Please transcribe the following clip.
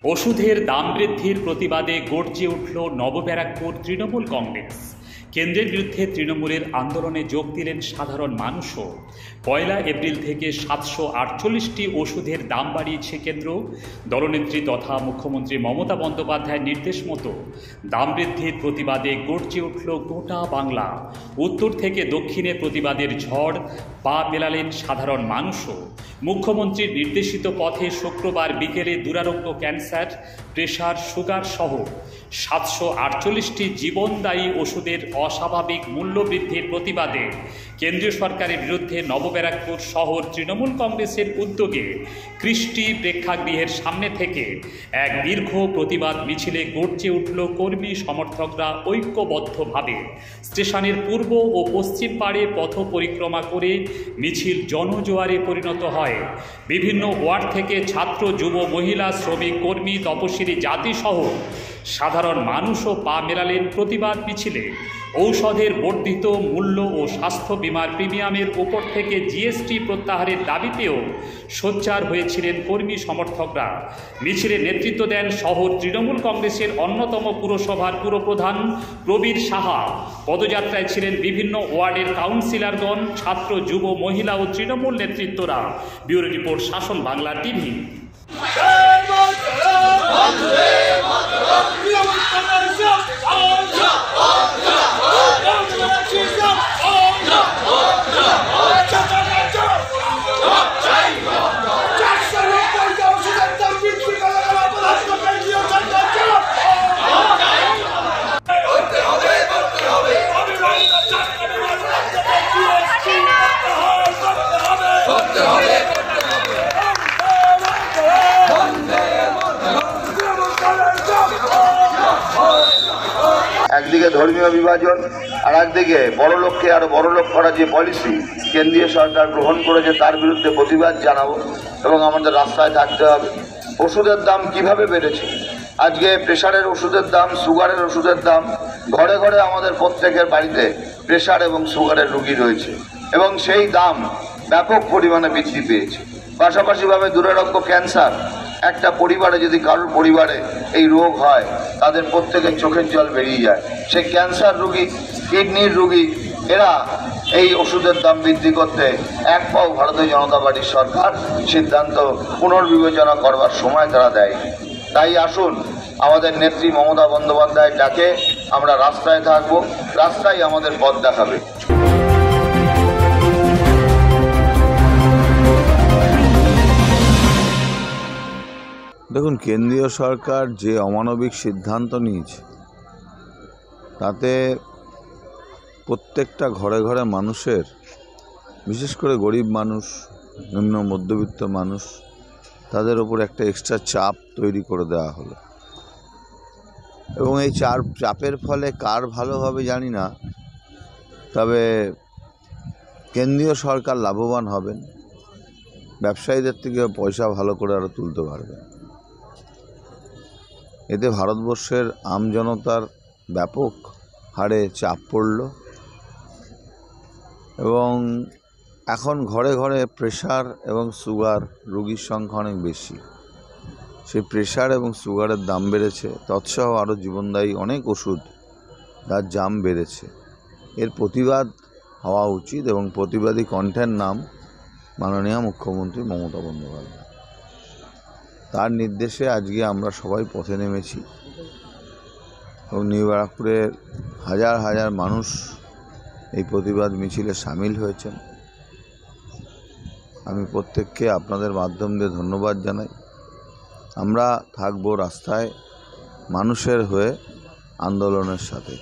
ওষুধের দাম বৃদ্ধির প্রতিবাদে গর্জে উঠল নবব্যারাকপুর তৃণমূল কংগ্রেস। কেন্দ্রের বিরুদ্ধে তৃণমূলের আন্দোলনে যোগ দিলেন সাধারণ মানুষও। 1 এপ্রিল থেকে 748টি ওষুধের দাম বাড়িয়েছে কেন্দ্র। দলনেত্রী তথা মুখ্যমন্ত্রী মমতা বন্দ্যোপাধ্যায়ের নির্দেশ মতো দাম বৃদ্ধির প্রতিবাদে গর্জে উঠল গোটা বাংলা। উত্তর থেকে দক্ষিণে প্রতিবাদের ঝড় পা মেলালেন সাধারণ মানুষও। মুখ্যমন্ত্রীর নির্দেশিত পথে শুক্রবার বিকেলে দুরারোগ্য ক্যান্সার, প্রেশার, সুগার সহ 748টি জীবনদায়ী ওষুধের অস্বাভাবিক মূল্য বৃদ্ধির প্রতিবাদে কেন্দ্রীয় সরকারের বিরুদ্ধে নবব্যারাকপুর শহর তৃণমূল কংগ্রেসের উদ্যোগে কৃষ্টি প্রেক্ষাগৃহের সামনে থেকে এক দীর্ঘ প্রতিবাদ মিছিলে গর্জে উঠল কর্মী সমর্থকরা ঐক্যবদ্ধভাবে। স্টেশনের পূর্ব ও পশ্চিম পাড়ে পথ পরিক্রমা করে মিছিল জনজোয়ারে পরিণত হয়। বিভিন্ন ওয়ার্ড থেকে ছাত্র, যুব, মহিলা, শ্রমিক, কর্মী, তপশিলি জাতিসহ সাধারণ মানুষও পা মেলালেন প্রতিবাদ মিছিলে। ঔষধের বর্ধিত মূল্য ও স্বাস্থ্য বিমার প্রিমিয়ামের উপর থেকে জিএসটি প্রত্যাহারের দাবিতেও সোচ্চার হয়েছিলেন কর্মী সমর্থকরা। মিছিলে নেতৃত্ব দেন শহর তৃণমূল কংগ্রেসের অন্যতম পুরসভার পুরপ্রধান প্রবীর সাহা। পদযাত্রায় ছিলেন বিভিন্ন ওয়ার্ডের কাউন্সিলরগণ, ছাত্র, যুব, মহিলা ও তৃণমূল নেতৃত্বরা। ব্যুরো রিপোর্ট, শাসন বাংলা টিভি। একদিকে ধর্মীয় বিভাজন আর একদিকে বড় লোককে আরো বড় লোক করার যে পলিসি কেন্দ্রীয় সরকার গ্রহণ করেছে তার বিরুদ্ধে প্রতিবাদ জানাবো এবং আমাদের রাস্তায় থাকতে হবে। ওষুধের দাম কিভাবে বেড়েছে, আজকে প্রেশারের ওষুধের দাম, সুগারের ওষুধের দাম, ঘরে ঘরে আমাদের প্রত্যেকের বাড়িতে প্রেশার এবং সুগারের রোগী রয়েছে এবং সেই দাম ব্যাপক পরিমাণে বৃদ্ধি পেয়েছে। পাশাপাশিভাবে দুরারোগ্য ক্যান্সার, একটা পরিবারে যদি কারোর পরিবারে এই রোগ হয় তাদের প্রত্যেকের চোখের জল বেরিয়ে যায়। সেই ক্যান্সার রোগী, কিডনির রোগী, এরা এই ওষুধের দাম বৃদ্ধি করতে এক পাও ভারতীয় জনতা পার্টির সরকার সিদ্ধান্ত পুনর্বিবেচনা করবার সময় তারা দেয়। তাই আসুন আমাদের নেত্রী মমতা বন্দ্যোপাধ্যায়ের ডাকে আমরা রাস্তায় থাকবো, রাস্তায় আমাদের পথ দেখাবে। দেখুন, কেন্দ্রীয় সরকার যে অমানবিক সিদ্ধান্ত নিয়েছে তাতে প্রত্যেকটা ঘরে ঘরে মানুষের, বিশেষ করে গরিব মানুষ, নিম্ন মধ্যবিত্ত মানুষ, তাদের ওপর একটা এক্সট্রা চাপ তৈরি করে দেওয়া হলো এবং এই চাপের ফলে কার ভালো হবে জানি না, তবে কেন্দ্রীয় সরকার লাভবান হবেন, ব্যবসায়ীদের থেকে পয়সা ভালো করে আরও তুলতে পারবে। এতে ভারতবর্ষের আমজনতার ব্যাপক হারে চাপ পড়ল এবং এখন ঘরে ঘরে প্রেশার এবং সুগার রোগীর সংখ্যা অনেক বেশি। সেই প্রেশার এবং সুগারের দাম বেড়েছে, তৎসহ আরও জীবনদায়ী অনেক ওষুধ তার দাম বেড়েছে। এর প্রতিবাদ হওয়া উচিত এবং প্রতিবাদী কণ্ঠের নাম মাননীয় মুখ্যমন্ত্রী মমতা বন্দ্যোপাধ্যায়। তার নির্দেশে আজকে আমরা সবাই পথে নেমেছি এবং নিউ ব্যারাকপুরের হাজার হাজার মানুষ এই প্রতিবাদ মিছিলে সামিল হয়েছেন। আমি প্রত্যেককে আপনাদের মাধ্যম দিয়ে ধন্যবাদ জানাই। আমরা থাকবো রাস্তায় মানুষের হয়ে আন্দোলনের সাথে।